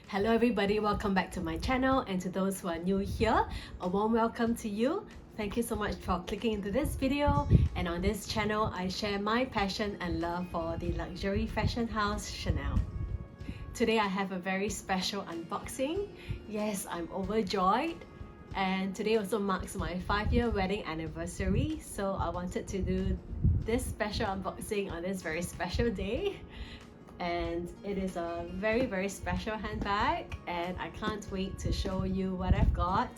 Hello everybody, welcome back to my channel, and to those who are new here, a warm welcome to you. Thank you so much for clicking into this video, and on this channel I share my passion and love for the luxury fashion house Chanel. Today I have a very special unboxing. Yes, I'm overjoyed, and today also marks my 5-year wedding anniversary, so I wanted to do this special unboxing on this very special day. And it is a very special handbag, and I can't wait to show you what I've got.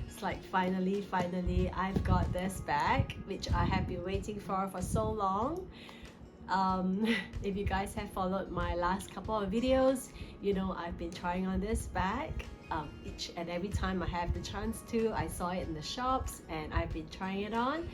It's like finally I've got this bag, which I have been waiting for so long. If you guys have followed my last couple of videos, you know I've been trying on this bag each and every time I have the chance to. I saw it in the shops and I've been trying it on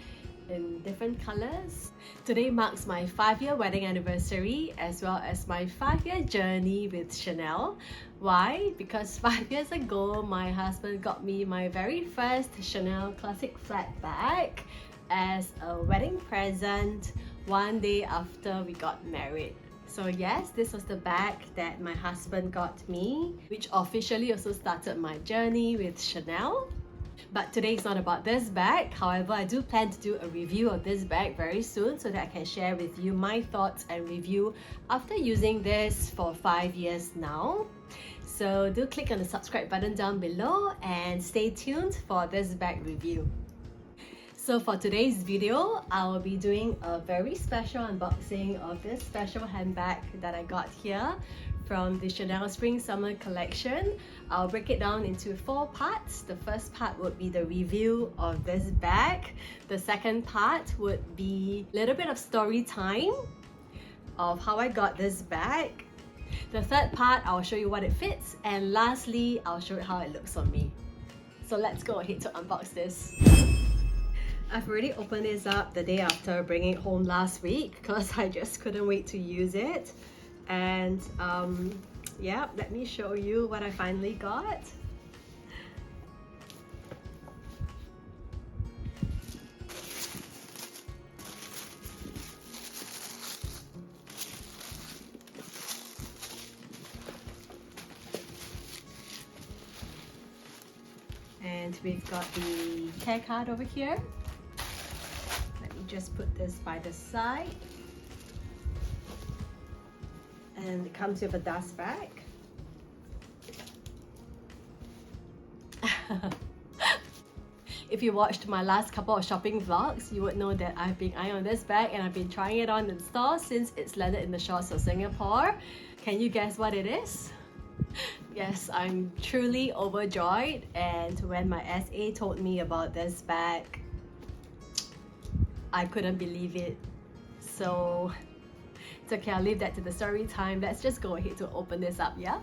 in different colors. Today marks my 5-year wedding anniversary, as well as my 5-year journey with Chanel. Why? Because 5 years ago my husband got me my very first Chanel classic flat bag as a wedding present one day after we got married. So yes, this was the bag that my husband got me, which officially also started my journey with Chanel. But today is not about this bag. However, I do plan to do a review of this bag very soon so that I can share with you my thoughts and review after using this for 5 years now. So do click on the subscribe button down below and stay tuned for this bag review. So for today's video, I will be doing a very special unboxing of this special handbag that I got here from the Chanel Spring Summer collection. I'll break it down into 4 parts. The first part would be the review of this bag. The second part would be a little bit of story time of how I got this bag. The third part, I'll show you what it fits, and lastly, I'll show you how it looks on me. So let's go ahead to unbox this. I've already opened this up the day after bringing it home last week because I just couldn't wait to use it. And yeah, let me show you what I finally got. And we've got the care card over here. Let me just put this by the side. And it comes with a dust bag. If you watched my last couple of shopping vlogs, you would know that I've been eyeing on this bag and I've been trying it on in store since it's landed in the shores of Singapore. Can you guess what it is? Yes, I'm truly overjoyed, and when my SA told me about this bag, I couldn't believe it. So it's okay, I'll leave that to the story time. Let's just go ahead to open this up, yeah?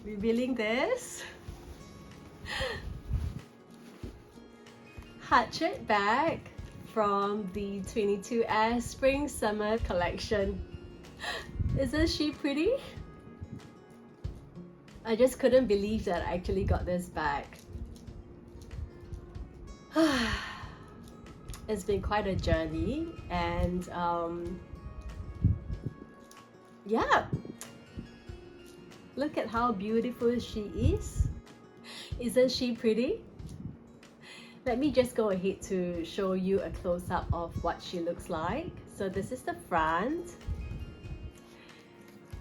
Revealing this heart-shaped bag from the 22S Spring Summer collection. Isn't she pretty? I just couldn't believe that I actually got this bag. It's been quite a journey, and yeah, look at how beautiful she is. Isn't she pretty? Let me just go ahead to show you a close-up of what she looks like. So this is the front,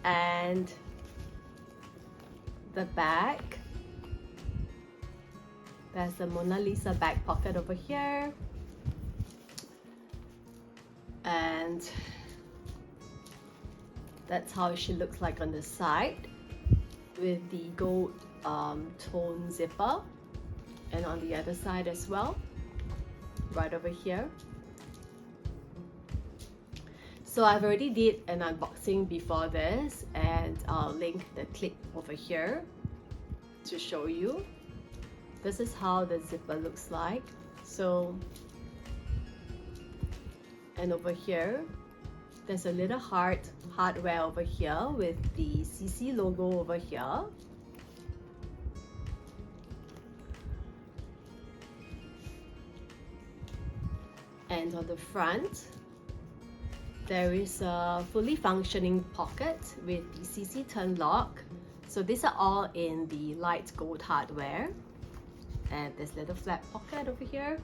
and the back. There's the Mona Lisa back pocket over here, and that's how she looks like on the side with the gold tone zipper, and on the other side as well, right over here. So I've already did an unboxing before this, and I'll link the clip over here to show you. This is how the zipper looks like. So, and over here, there's a little hardware over here with the CC logo over here. And on the front, there is a fully functioning pocket with the CC turn lock. So these are all in the light gold hardware. And there's a little flat pocket over here.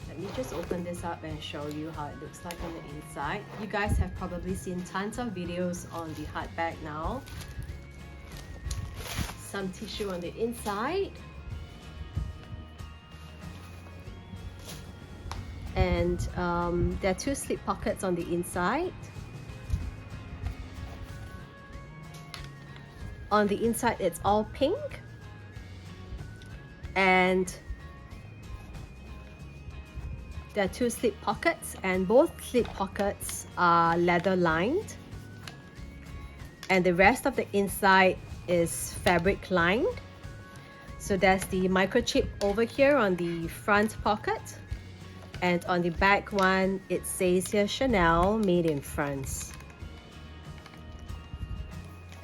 Let me just open this up and show you how it looks like on the inside. You guys have probably seen tons of videos on the hard bag now. Some tissue on the inside. And there are two slip pockets on the inside. On the inside, it's all pink. And there are two slip pockets, and both slip pockets are leather lined. And the rest of the inside is fabric lined. So there's the microchip over here on the front pocket. And on the back one, it says here Chanel, made in France.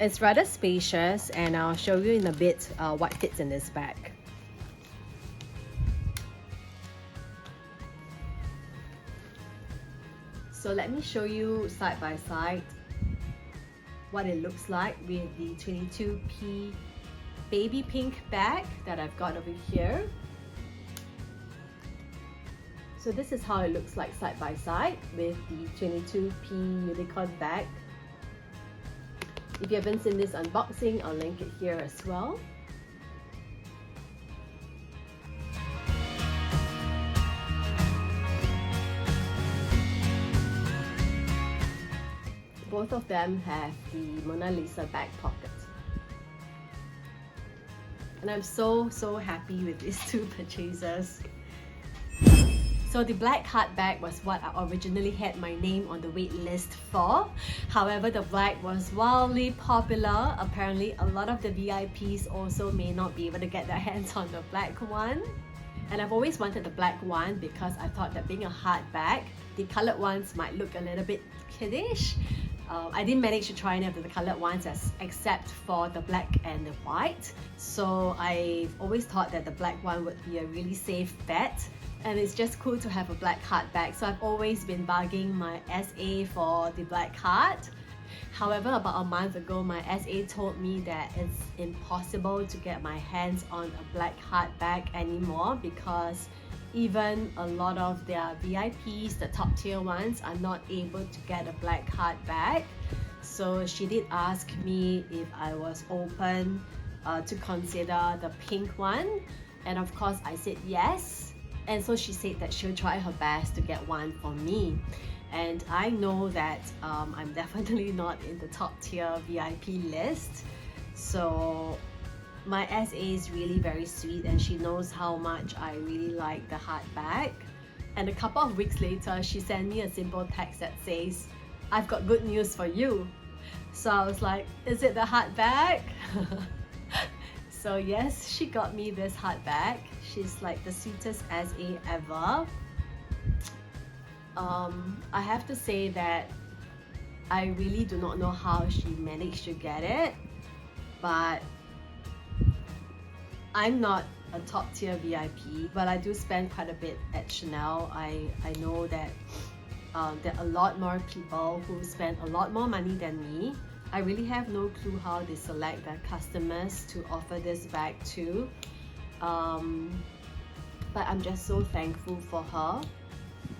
It's rather spacious, and I'll show you in a bit what fits in this bag. So let me show you side by side what it looks like with the 22p baby pink bag that I've got over here. So this is how it looks like side by side with the 22p unicorn bag. If you haven't seen this unboxing, I'll link it here as well. Both of them have the Mona Lisa back pocket. And I'm so happy with these two purchases. So the black hard bag was what I originally had my name on the wait list for. However, the black was wildly popular. Apparently, a lot of the VIPs also may not be able to get their hands on the black one. And I've always wanted the black one because I thought that being a hard bag, the colored ones might look a little bit kiddish. I didn't manage to try any of the colored ones except for the black and the white. So I've always thought that the black one would be a really safe bet. And it's just cool to have a black hard bag. So I've always been bugging my SA for the black card. However, about a month ago, my SA told me that it's impossible to get my hands on a black hard bag anymore because even a lot of their VIPs, the top tier ones, are not able to get a black hard bag. So she did ask me if I was open to consider the pink one. And of course, I said yes. And so she said that she'll try her best to get one for me. And I know that I'm definitely not in the top tier VIP list. So my SA is really very sweet, and she knows how much I really like the hard bag. And a couple of weeks later, she sent me a simple text that says, "I've got good news for you." So I was like, is it the hard bag? So yes, she got me this hard bag. She's like the sweetest SA ever. I have to say that I really do not know how she managed to get it, but I'm not a top tier VIP, but I do spend quite a bit at Chanel. I know that there are a lot more people who spend a lot more money than me. I really have no clue how they select their customers to offer this bag to. But I'm just so thankful for her.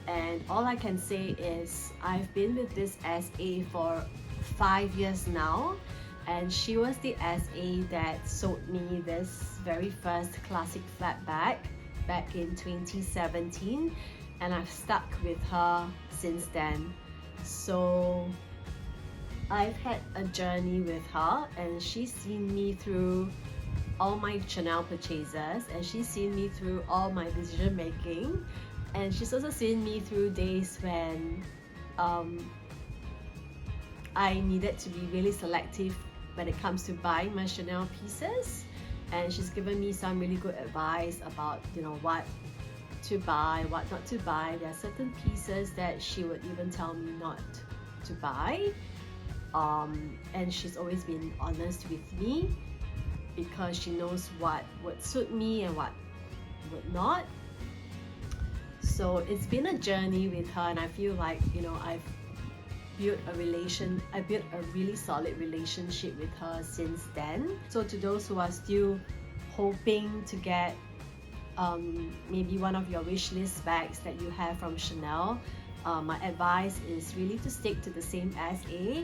And all I can say is I've been with this SA for 5 years now, and she was the SA that sold me this very first classic flat bag back in 2017, and I've stuck with her since then. So I've had a journey with her, and she's seen me through all my Chanel purchases, and she's seen me through all my decision making. And she's also seen me through days when I needed to be really selective when it comes to buying my Chanel pieces. And she's given me some really good advice about, you know, what to buy, what not to buy. There are certain pieces that she would even tell me not to buy. And she's always been honest with me. because she knows what would suit me and what would not. So it's been a journey with her, and I feel like, you know, I built a really solid relationship with her since then. So to those who are still hoping to get maybe one of your wish list bags that you have from Chanel, my advice is really to stick to the same SA,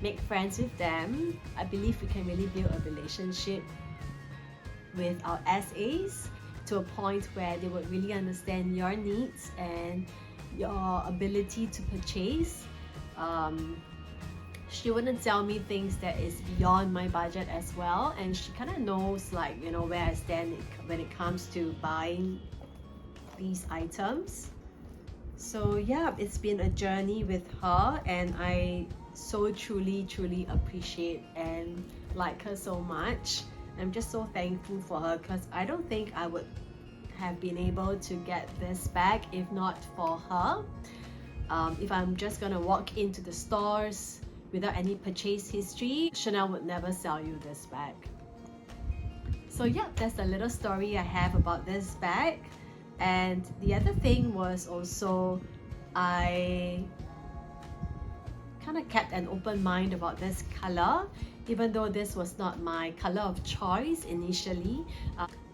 make friends with them. I believe we can really build a relationship with our SAs to a point where they would really understand your needs and your ability to purchase. She wouldn't tell me things that is beyond my budget as well, and she kind of knows, like, you know, where I stand when it comes to buying these items. So yeah, it's been a journey with her, and I so truly appreciate and like her so much. I'm just so thankful for her, because I don't think I would have been able to get this bag if not for her. If I'm just gonna walk into the stores without any purchase history, Chanel would never sell you this bag. So yeah, that's a little story I have about this bag. And the other thing was also, I kind of kept an open mind about this color, even though this was not my color of choice initially.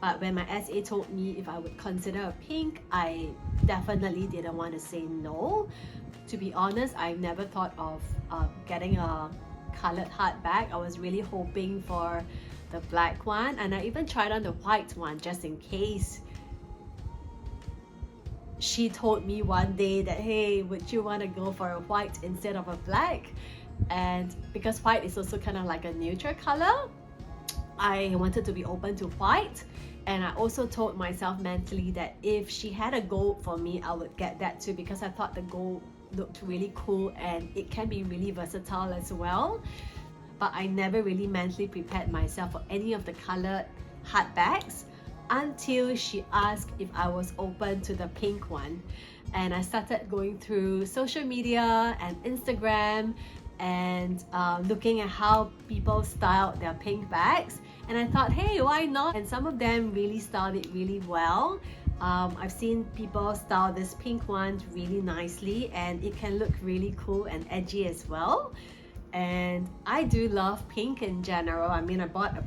But when my SA told me if I would consider a pink, I definitely didn't want to say no. To be honest, I never thought of getting a colored heart bag. I was really hoping for the black one, and I even tried on the white one just in case she told me one day that, hey, would you want to go for a white instead of a black? And because white is also kind of like a neutral color, I wanted to be open to white. And I also told myself mentally that if she had a gold for me, I would get that too, because I thought the gold looked really cool and it can be really versatile as well. But I never really mentally prepared myself for any of the colored heart bags until she asked if I was open to the pink one. And I started going through social media and Instagram and looking at how people styled their pink bags, and I thought, hey, why not? And some of them really styled it really well. I've seen people style this pink one really nicely, and it can look really cool and edgy as well. And I do love pink in general. I mean, I bought a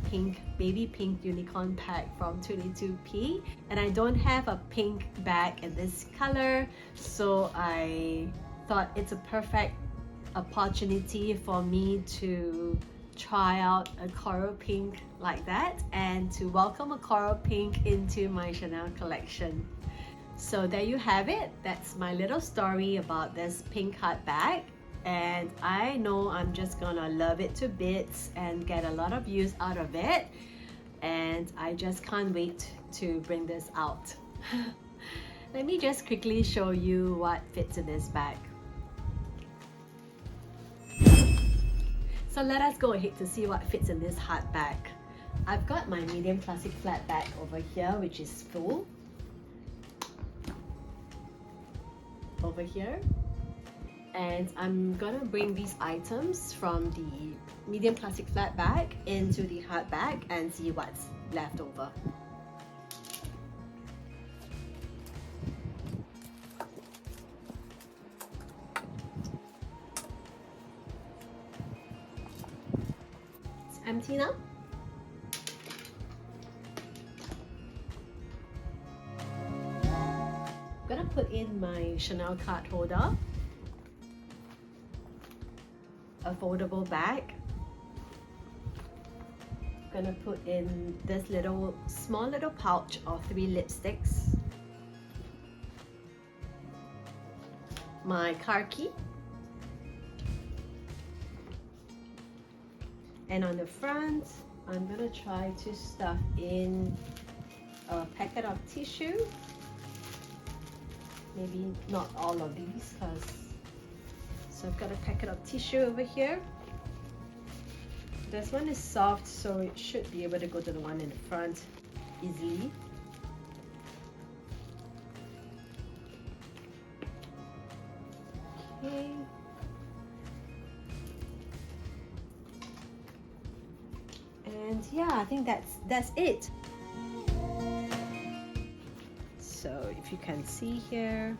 baby pink unicorn pack from 22p, and I don't have a pink bag in this color, so I thought it's a perfect opportunity for me to try out a coral pink like that, and to welcome a coral pink into my Chanel collection. So there you have it. That's my little story about this pink heart bag. And I know I'm just gonna love it to bits and get a lot of use out of it, and I just can't wait to bring this out. Let me just quickly show you what fits in this bag. So let us go ahead to see what fits in this heart bag. I've got my medium classic flat bag over here, which is full. Over here. And I'm gonna bring these items from the medium classic flat bag into the heart bag and see what's left over. It's empty now. I'm gonna put in my Chanel card holder, a foldable bag. I'm gonna put in this small little pouch of 3 lipsticks, my car key, and on the front I'm gonna try to stuff in a packet of tissue. Maybe not all of these, so I've got a packet of tissue over here. This one is soft, so it should be able to go to the one in the front easily. Okay. And And yeah, I think that's it. So if you can see here,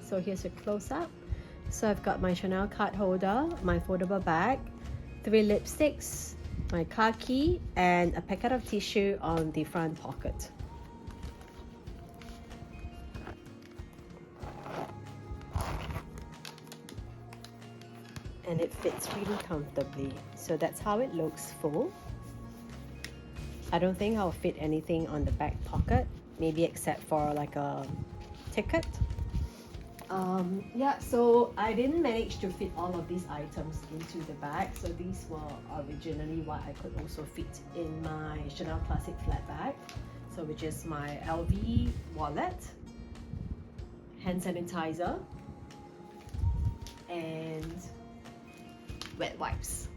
so here's a close-up. So I've got my Chanel card holder, my foldable bag, 3 lipsticks, my car key, and a packet of tissue on the front pocket. And it fits really comfortably. So that's how it looks full. I don't think I'll fit anything on the back pocket, maybe except for like a ticket. Yeah, so I didn't manage to fit all of these items into the bag. So these were originally what I could also fit in my Chanel Classic flat bag. So which is my LV wallet, hand sanitizer, and wet wipes.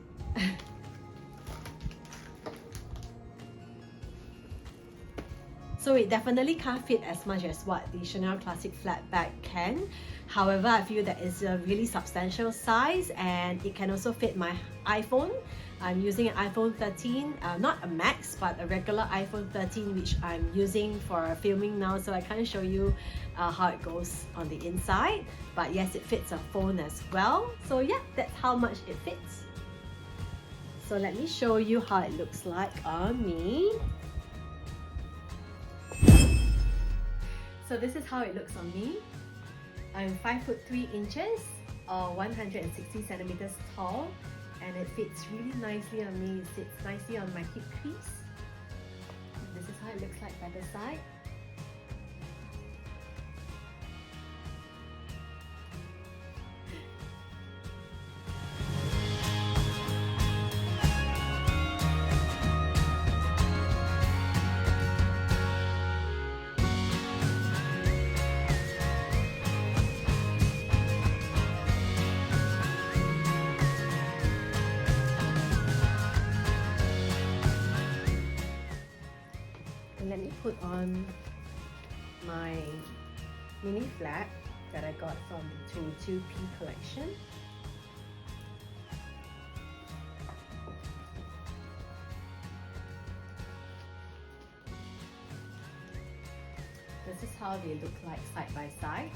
So it definitely can't fit as much as what the Chanel Classic flat bag can. However, I feel that it's a really substantial size, and it can also fit my iPhone. I'm using an iPhone 13, not a Max, but a regular iPhone 13, which I'm using for filming now, so I can't show you how it goes on the inside. But yes, it fits a phone as well. So yeah, that's how much it fits. So let me show you how it looks like on me. So this is how it looks on me. I'm 5'3" or 160 centimeters tall, and it fits really nicely on me. It sits nicely on my hip crease. This is how it looks like by the side. Let me put on my mini flag that I got from the 22P collection. This is how they look like side by side.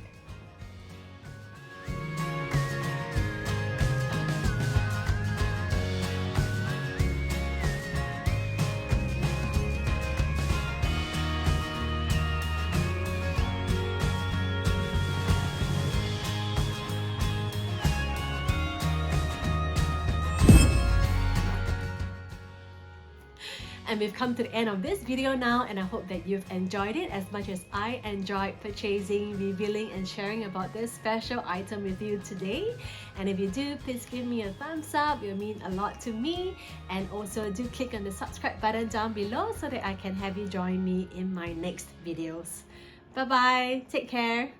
And we've come to the end of this video now, and I hope that you've enjoyed it as much as I enjoyed purchasing, revealing, and sharing about this special item with you today. And if you do, please give me a thumbs up. It will mean a lot to me. And also do click on the subscribe button down below so that I can have you join me in my next videos. Bye bye, take care.